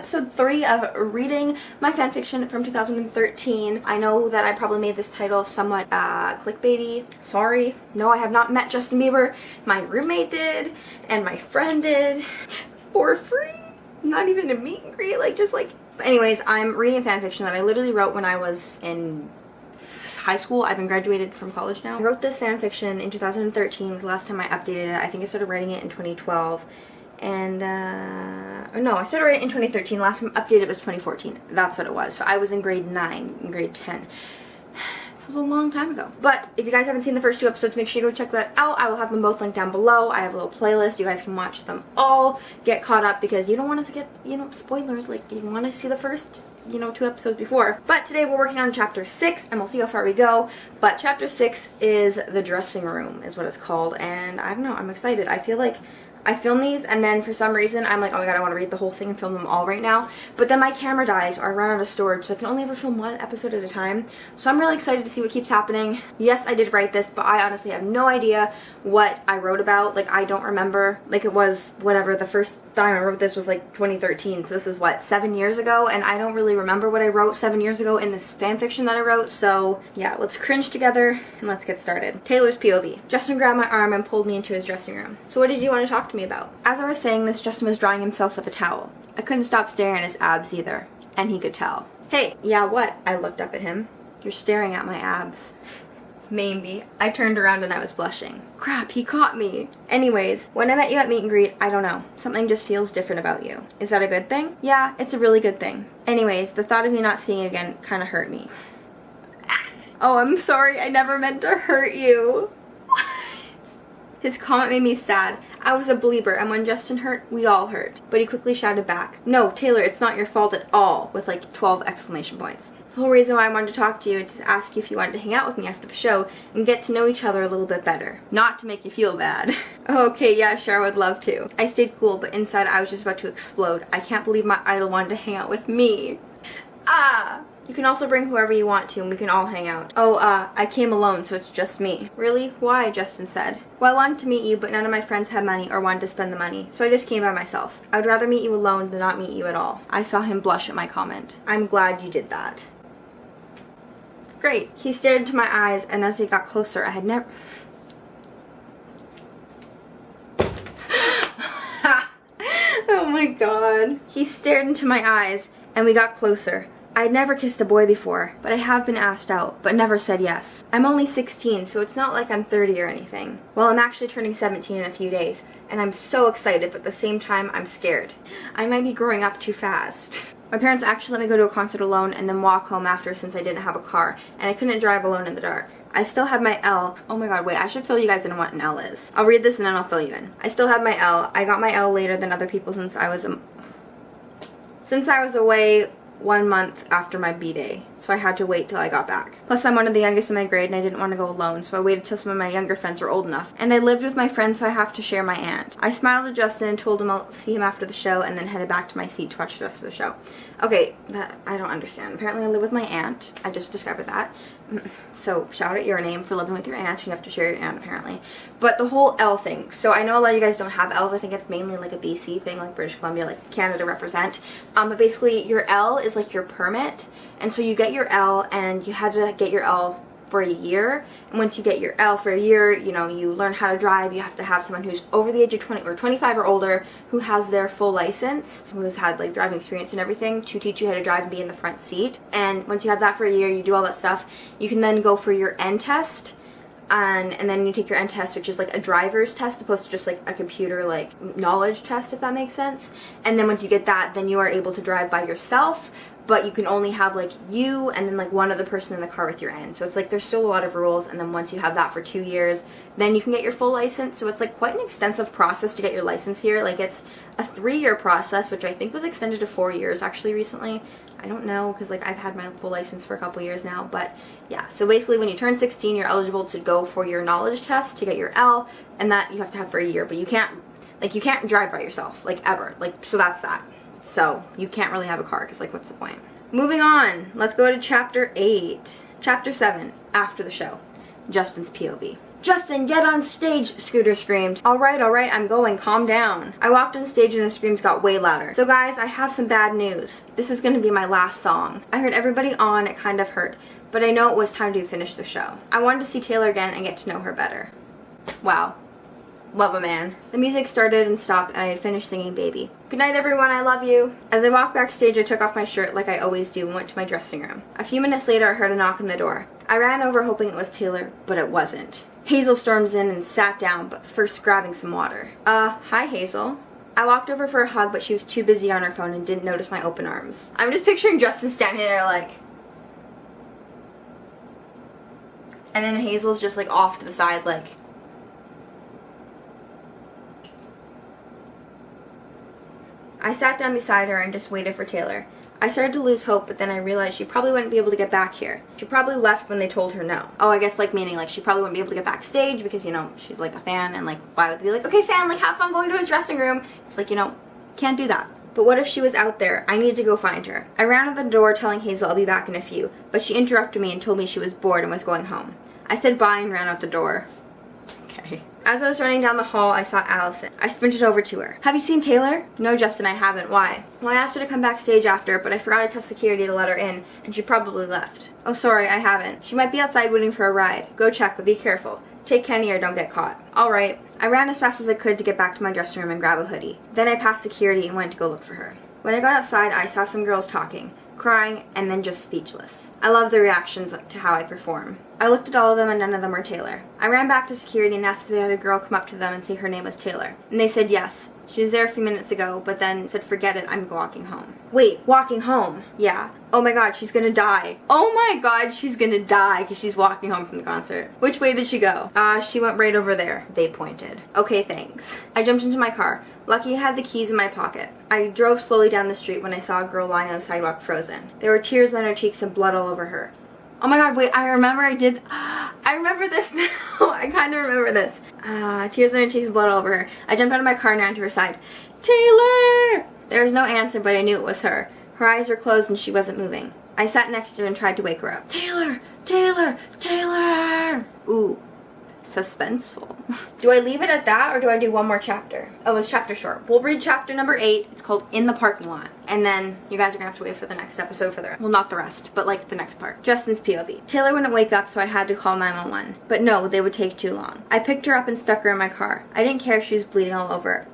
episode 3 of reading my fanfiction from 2013. I know that I probably made this title somewhat clickbaity. Sorry. No, I have not met Justin Bieber. My roommate did, and my friend did, for free. Not even a meet and greet, anyways, I'm reading fanfiction that I literally wrote when I was in high school. I've been graduated from college now. I wrote this fanfiction in 2013 was the last time I updated it. I think I started writing it in 2012. And, no, I started writing it in 2013. Last time I updated was 2014. That's what it was. So I was in grade 9, in grade 10. This was a long time ago. But if you guys haven't seen the first 2 episodes, make sure you go check that out. I will have them both linked down below. I have a little playlist. You guys can watch them all. Get caught up because you don't want to get, spoilers. Like, you want to see the first, 2 episodes before. But today we're working on chapter 6, and we'll see how far we go. But chapter 6 is the dressing room, is what it's called. And I don't know, I'm excited. I feel like I film these and then for some reason I'm like, oh my god, I want to read the whole thing and film them all right now. But then my camera dies or I run out of storage, so I can only ever film 1 episode at a time. So I'm really excited to see what keeps happening. Yes, I did write this, but I honestly have no idea what I wrote about. Like, I don't remember. Like, it was whatever, the first time I wrote this was like 2013. So this is what, 7 years ago? And I don't really remember what I wrote 7 years ago in this fanfiction that I wrote. So yeah, let's cringe together and let's get started. Taylor's POV. Justin grabbed my arm and pulled me into his dressing room. So what did you want to talk to me about? As I was saying this, Justin was drying himself with a towel. I couldn't stop staring at his abs either, and he could tell. Hey, yeah, what? I looked up at him. You're staring at my abs. Maybe. I turned around and I was blushing. Crap, he caught me. Anyways, when I met you at meet and greet, I don't know. Something just feels different about you. Is that a good thing? Yeah, it's a really good thing. Anyways, the thought of you not seeing you again kind of hurt me. Oh, I'm sorry. I never meant to hurt you. His comment made me sad. I was a Bieber, and when Justin hurt, we all hurt. But he quickly shouted back, no, Taylor, it's not your fault at all, with like 12 exclamation points. The whole reason why I wanted to talk to you is to ask you if you wanted to hang out with me after the show and get to know each other a little bit better. Not to make you feel bad. Okay, yeah, sure, I would love to. I stayed cool, but inside I was just about to explode. I can't believe my idol wanted to hang out with me. Ah! You can also bring whoever you want to and we can all hang out. Oh, I came alone, so it's just me. Really? Why? Justin said. Well, I wanted to meet you, but none of my friends had money or wanted to spend the money, so I just came by myself. I would rather meet you alone than not meet you at all. I saw him blush at my comment. I'm glad you did that. Great. He stared into my eyes, and as he got closer, I had never... Oh my god. He stared into my eyes, and we got closer. I'd never kissed a boy before, but I have been asked out, but never said yes. I'm only 16, so it's not like I'm 30 or anything. Well, I'm actually turning 17 in a few days, and I'm so excited, but at the same time, I'm scared. I might be growing up too fast. My parents actually let me go to a concert alone and then walk home after since I didn't have a car, and I couldn't drive alone in the dark. I still have my L. Oh my god, wait, I should fill you guys in on what an L is. I'll read this and then I'll fill you in. I still have my L. I got my L later than other people since I was away 1 month after my B-Day, so I had to wait till I got back. Plus, I'm one of the youngest in my grade and I didn't want to go alone, so I waited till some of my younger friends were old enough. And I lived with my friends, so I have to share my aunt. I smiled at Justin and told him I'll see him after the show and then headed back to my seat to watch the rest of the show. Okay, that I don't understand. Apparently I live with my aunt. I just discovered that. So shout out your name for living with your aunt. You have to share your aunt apparently. But the whole L thing. So I know a lot of you guys don't have L's. I think it's mainly like a BC thing, like British Columbia, like Canada represent. But basically your L is like your permit. And so you get your L and you had to get your L for a year, and once you get your L for a year, you learn how to drive. You have to have someone who's over the age of 20 or 25 or older who has their full license, who has had like driving experience and everything to teach you how to drive and be in the front seat. And once you have that for a year, you do all that stuff, you can then go for your N test. And then you take your N test, which is like a driver's test opposed to just like a computer like knowledge test, if that makes sense. And then once you get that, then you are able to drive by yourself, but you can only have like you and then like one other person in the car with your N. So it's like there's still a lot of rules, and then once you have that for 2 years, then you can get your full license. So it's like quite an extensive process to get your license here. Like it's a 3-year process, which I think was extended to 4 years actually recently. I don't know, because like I've had my full license for a couple years now, but yeah. So basically when you turn 16, you're eligible to go for your knowledge test to get your L, and that you have to have for a year, but you can't drive by yourself, like ever. Like, so that's that. So you can't really have a car, because like what's the point? Moving on, let's go to chapter 8. Chapter 7, after the show. Justin's POV. "Justin, get on stage," Scooter screamed. All right, I'm going, calm down. I walked on stage and the screams got way louder. So guys, I have some bad news. This is gonna be my last song. I heard everybody on, it kind of hurt, but I know it was time to finish the show. I wanted to see Taylor again and get to know her better. Wow. Love a man. The music started and stopped and I had finished singing Baby. Good night everyone, I love you. As I walked backstage, I took off my shirt like I always do and went to my dressing room. A few minutes later, I heard a knock on the door. I ran over hoping it was Taylor, but it wasn't. Hazel storms in and sat down, but first grabbing some water. Hi Hazel. I walked over for a hug, but she was too busy on her phone and didn't notice my open arms. I'm just picturing Justin standing there like... And then Hazel's just like off to the side like... I sat down beside her and just waited for Taylor. I started to lose hope, but then I realized she probably wouldn't be able to get back here. She probably left when they told her no. Oh, I guess like meaning like she probably wouldn't be able to get backstage because, you know, she's like a fan and like why would they be like, okay fan, like have fun going to his dressing room. It's like, you know, can't do that. But what if she was out there? I needed to go find her. I ran out the door telling Hazel I'll be back in a few, but she interrupted me and told me she was bored and was going home. I said bye and ran out the door. Okay. As I was running down the hall, I saw Allison. I sprinted over to her. Have you seen Taylor? No, Justin, I haven't. Why? Well, I asked her to come backstage after, but I forgot to tell security to let her in, and she probably left. Oh, sorry, I haven't. She might be outside waiting for a ride. Go check, but be careful. Take Kenny or don't get caught. All right. I ran as fast as I could to get back to my dressing room and grab a hoodie. Then I passed security and went to go look for her. When I got outside, I saw some girls talking, crying, and then just speechless. I love their reactions to how I perform. I looked at all of them and none of them were Taylor. I ran back to security and asked if they had a girl come up to them and say her name was Taylor. And they said yes. She was there a few minutes ago, but then said forget it, I'm walking home. Wait, walking home? Yeah. Oh my god, she's gonna die. Oh my god, she's gonna die because she's walking home from the concert. Which way did she go? She went right over there. They pointed. Okay, thanks. I jumped into my car. Lucky I had the keys in my pocket. I drove slowly down the street when I saw a girl lying on the sidewalk frozen. There were tears on her cheeks and blood all over her. Oh my god, wait, I remember this now. I kind of remember this. Tears on her cheeks and blood all over her. I jumped out of my car and ran to her side. Taylor! There was no answer, but I knew it was her. Her eyes were closed and she wasn't moving. I sat next to her and tried to wake her up. Taylor! Taylor! Taylor! Ooh. Suspenseful. Do I leave it at that or do I do one more chapter? Oh, it's chapter short. We'll read chapter number 8. It's called In the Parking Lot. And then you guys are gonna have to wait for the next episode for the rest. Well, not the rest, but like the next part. Justin's POV. Taylor wouldn't wake up, so I had to call 911. But no, they would take too long. I picked her up and stuck her in my car. I didn't care if she was bleeding all over.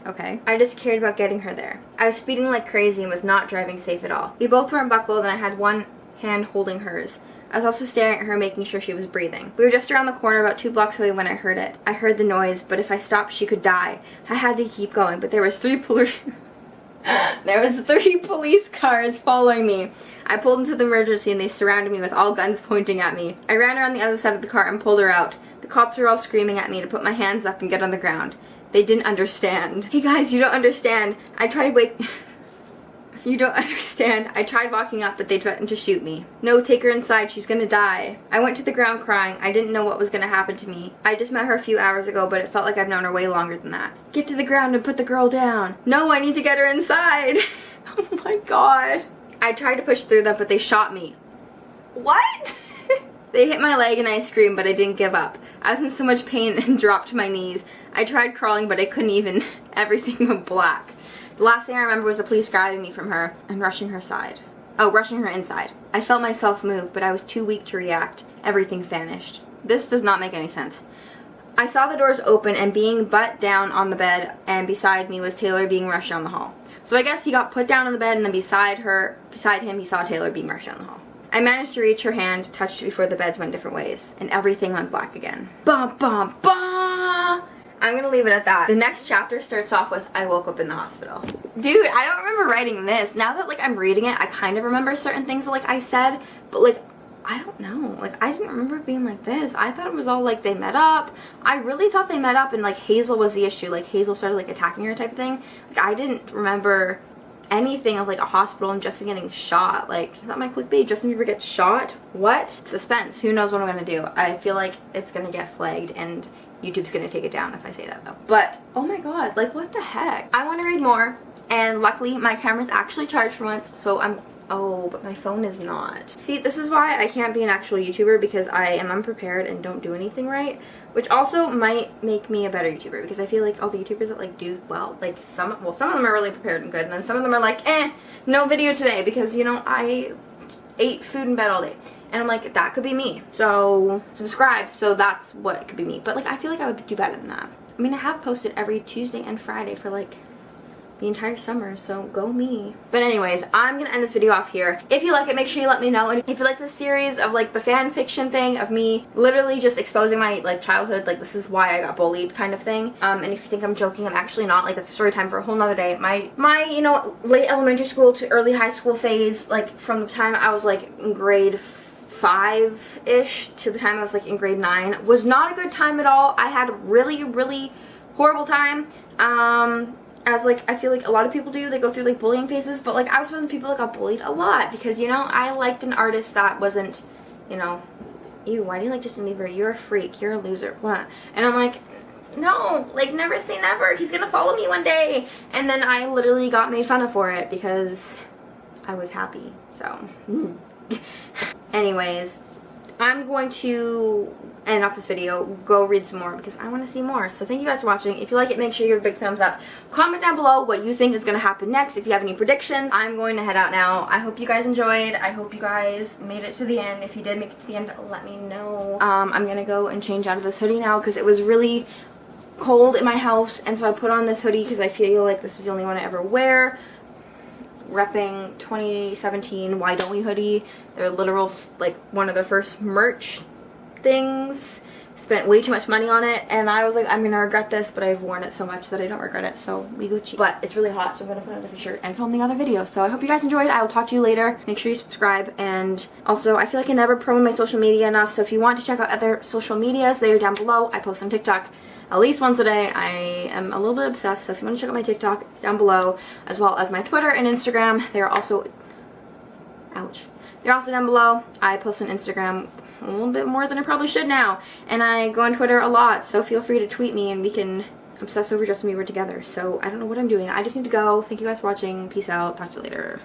Okay. I just cared about getting her there. I was speeding like crazy and was not driving safe at all. We both weren't buckled and I had one hand holding hers. I was also staring at her, making sure she was breathing. We were just around the corner about 2 blocks away when I heard it. I heard the noise, but if I stopped, she could die. I had to keep going, but there was 3 police cars following me. I pulled into the emergency and they surrounded me with all guns pointing at me. I ran around the other side of the car and pulled her out. The cops were all screaming at me to put my hands up and get on the ground. They didn't understand. Hey guys, you don't understand. You don't understand. I tried walking up, but they threatened to shoot me. No, take her inside. She's gonna die. I went to the ground crying. I didn't know what was gonna happen to me. I just met her a few hours ago, but it felt like I've known her way longer than that. Get to the ground and put the girl down. No, I need to get her inside. Oh my god. I tried to push through them, but they shot me. What? They hit my leg and I screamed, but I didn't give up. I was in so much pain and dropped to my knees. I tried crawling, but I couldn't even. Everything went black. The last thing I remember was the police grabbing me from her and rushing her inside. I felt myself move, but I was too weak to react. Everything vanished. This does not make any sense. I saw the doors open and being butt down on the bed and beside me was Taylor being rushed down the hall. So I guess he got put down on the bed and then beside him he saw Taylor being rushed down the hall. I managed to reach her hand, touched it before the beds went different ways, and everything went black again. Bum bum bum! I'm gonna leave it at that. The next chapter starts off with I woke up in the hospital. Dude, I don't remember writing this. Now that like I'm reading it, I kind of remember certain things like I said, but like I don't know. Like I didn't remember it being like this. I thought it was all like they met up. I really thought they met up and like Hazel was the issue. Like Hazel started like attacking her type of thing. Like I didn't remember anything of like a hospital and Justin getting shot. Like, is that my clickbait? Justin Bieber gets shot? What? Suspense. Who knows what I'm gonna do? I feel like it's gonna get flagged and YouTube's gonna take it down if I say that though. But, oh my god, like what the heck? I wanna read more and luckily my camera's actually charged for once, so I'm Oh, but my phone is not. See, this is why I can't be an actual YouTuber, because I am unprepared and don't do anything right, which also might make me a better YouTuber, because I feel like all the YouTubers that like do well, like some of them are really prepared and good, and then some of them are like, no video today because, you know, I ate food in bed all day. And I'm like, that could be me. So subscribe, so that's what could be me. But like, I feel like I would do better than that. I mean, I have posted every Tuesday and Friday for like the entire summer, so go me. But anyways, I'm gonna end this video off here. If you like it, make sure you let me know. And if you like this series of like the fan fiction thing of me literally just exposing my like childhood, like this is why I got bullied kind of thing. And if you think I'm joking, I'm actually not. Like, that's story time for a whole nother day. My you know, late elementary school to early high school phase, like from the time I was like in grade 5-ish to the time I was like in grade 9, was not a good time at all. I had a really horrible time. As like I feel like a lot of people do, they go through like bullying phases, but like I was one of the people that got bullied a lot because, you know, I liked an artist that wasn't, you know, ew, why do you like Justin Bieber? You're a freak, you're a loser, what? And I'm like, no, like never say never, he's gonna follow me one day. And then I literally got made fun of for it because I was happy, so anyways, I'm going to end off this video, go read some more because I want to see more. So thank you guys for watching. If you like it, make sure you give a big thumbs up. Comment down below what you think is going to happen next. If you have any predictions, I'm going to head out now. I hope you guys enjoyed. I hope you guys made it to the end. If you did make it to the end, let me know. I'm going to go and change out of this hoodie now because it was really cold in my house, and so I put on this hoodie because I feel like this is the only one I ever wear. Repping 2017 Why Don't We hoodie. They're literal, like, one of their first merch things. Spent way too much money on it, and I was like, I'm gonna regret this, but I've worn it so much that I don't regret it, so we Gucci. But it's really hot, so I'm gonna put on a different shirt and film the other video. So I hope you guys enjoyed. I will talk to you later. Make sure you subscribe, and also I feel like I never promo my social media enough, so if you want to check out other social medias, they are down below. I post on TikTok at least once a day. I am a little bit obsessed, so if you want to check out my TikTok, it's down below, as well as my Twitter and Instagram. They are also, ouch, they're also down below. I post on Instagram a little bit more than I probably should now, and I go on Twitter a lot, so feel free to tweet me and we can obsess over Justin Bieber together. So I don't know what I'm doing. I just need to go. Thank you guys for watching. Peace out. Talk to you later.